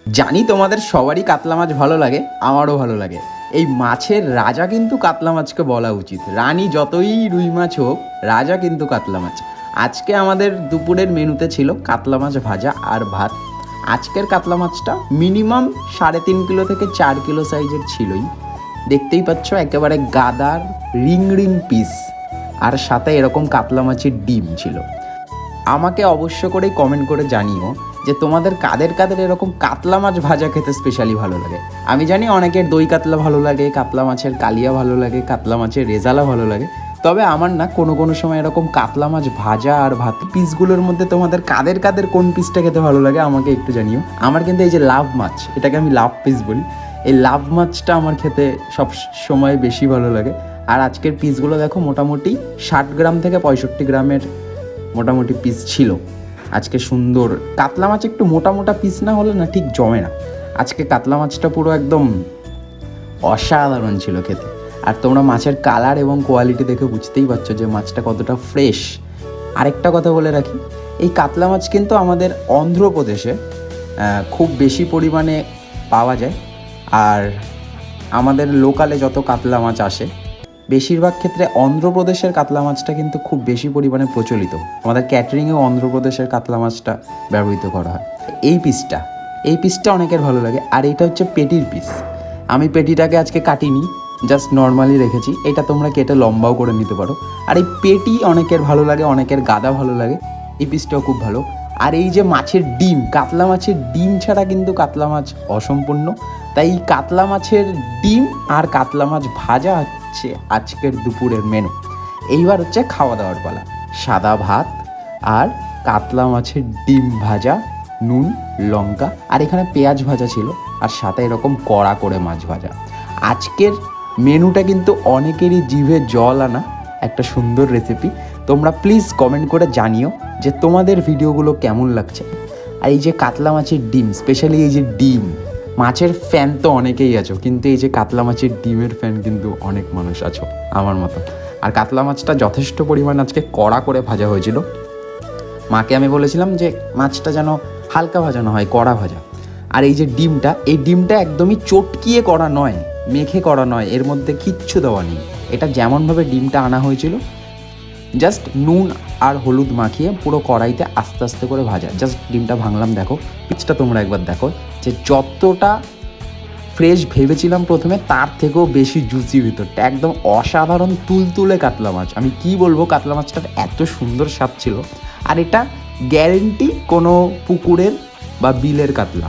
জানি তোমাদের সবারই কাতলা মাছ ভালো লাগে, আমারও ভালো লাগে। এই মাছের রাজা কিন্তু কাতলা মাছকে বলা উচিত। রানী যতই রুই মাছ হোক, রাজা কিন্তু কাতলা মাছ। আজকে আমাদের দুপুরের মেনুতে ছিল কাতলা মাছ ভাজা আর ভাত। আজকের কাতলা মাছটা মিনিমাম 3.5 কিলো থেকে 4 কিলো সাইজের ছিলই। দেখতেই পাচ্ছ একেবারে গাদার রিং রিং পিস, আর সাথে এরকম কাতলা মাছের ডিম ছিল। আমাকে অবশ্য করেই কমেন্ট করে জানিও যে তোমাদের কাদের কাদের এরকম কাতলা মাছ ভাজা খেতে স্পেশালি ভালো লাগে। আমি জানি অনেকের দই কাতলা ভালো লাগে, কাতলা মাছের কালিয়া ভালো লাগে, কাতলা মাছের রেজালা ভালো লাগে, তবে আমার না কোনো কোনো সময় এরকম কাতলা মাছ ভাজা আর ভাত পিসগুলোর মধ্যে তোমাদের কাদের কাদের কোন পিসটা খেতে ভালো লাগে আমাকে একটু জানিও। আমার কিন্তু এই যে লাভ মাছ, এটাকে আমি লাভ পিস বলি, এই লাভ মাছটা আমার খেতে সব সময় বেশি ভালো লাগে। আর আজকের পিসগুলো দেখো মোটামুটি 60 গ্রাম থেকে 65 গ্রামের মোটামুটি পিস ছিল। আজকে সুন্দর কাতলা মাছ একটু মোটা মোটা পিস না হলে না ঠিক জমে না। আজকে কাতলা মাছটা পুরো একদম অসাধারণ ছিল খেতে। আর তোমরা মাছের কালার এবং কোয়ালিটি দেখে বুঝতেই পারছো যে মাছটা কতটা ফ্রেশ। আরেকটা কথা বলে রাখি, এই কাতলা মাছ কিন্তু আমাদের অন্ধ্রপ্রদেশে খুব বেশি পরিমাণে পাওয়া যায়। আর আমাদের লোকালে যত কাতলা মাছ আসে বেশিরভাগ ক্ষেত্রে অন্ধ্রপ্রদেশের কাতলা মাছটা কিন্তু খুব বেশি পরিমাণে প্রচলিত। আমাদের ক্যাটারিংয়েও অন্ধ্রপ্রদেশের কাতলা মাছটা ব্যবহৃত করা হয়। এই পিসটা অনেকের ভালো লাগে। আর এইটা হচ্ছে পেটির পিস। আমি পেটিটাকে আজকে কাটিনি, জাস্ট নর্মালি রেখেছি। এটা তোমরা কেটে লম্বাও করে নিতে পারো। আর এই পেটি অনেকের ভালো লাগে, অনেকের গাদা ভালো লাগে। এই পিসটাও খুব ভালো। আর এই যে মাছের ডিম, কাতলা মাছের ডিম ছাড়া কিন্তু কাতলা মাছ অসম্পূর্ণ। তাই কাতলা মাছের ডিম আর কাতলা মাছ ভাজা হচ্ছে আজকের দুপুরের মেনু। এইবার হচ্ছে খাওয়া দাওয়ার পালা। সাদা ভাত আর কাতলা মাছের ডিম ভাজা, নুন লঙ্কা, আর এখানে পেঁয়াজ ভাজা ছিল, আর সাথে এরকম কড়া করে মাছ ভাজা। আজকের মেনুটা কিন্তু অনেকেরই জিভে জল আনা একটা সুন্দর রেসিপি। তোমরা প্লিজ কমেন্ট করে জানিও যে তোমাদের ভিডিওগুলো কেমন লাগছে। আর এই যে কাতলা মাছের ডিম, স্পেশালি এই যে ডিম, মাছের ফ্যান তো অনেকেই আছো, কিন্তু এই যে কাতলা মাছের ডিমের ফ্যান কিন্তু অনেক মানুষ আছো আমার মতো। আর কাতলা মাছটা যথেষ্ট পরিমাণ আজকে কড়া করে ভাজা হয়েছিল। মাকে আমি বলেছিলাম যে মাছটা যেন হালকা ভাজানো হয়, কড়া ভাজা। আর এই যে ডিমটা, এই ডিমটা একদমই চটকিয়ে করা নয়, মেখে করা নয়, এর মধ্যে কিচ্ছু দেওয়া নেই। এটা যেমনভাবে ডিমটা আনা হয়েছিল, জাস্ট নুন আর হলুদ মাখিয়ে পুরো কড়াইতে আস্তে আস্তে করে ভাজা। জাস্ট ডিমটা ভাঙলাম, দেখো পিচটা তোমরা একবার দেখো যে যতটা ফ্রেশ ভেবেছিলাম প্রথমে তার থেকেও বেশি জুসি ভিতরটা, একদম অসাধারণ তুলতুলে কাতলা মাছ। আমি কি বলবো, কাতলা মাছটার এত সুন্দর স্বাদ ছিল। আর এটা গ্যারেন্টি কোনো পুকুরের বা বিলের কাতলা।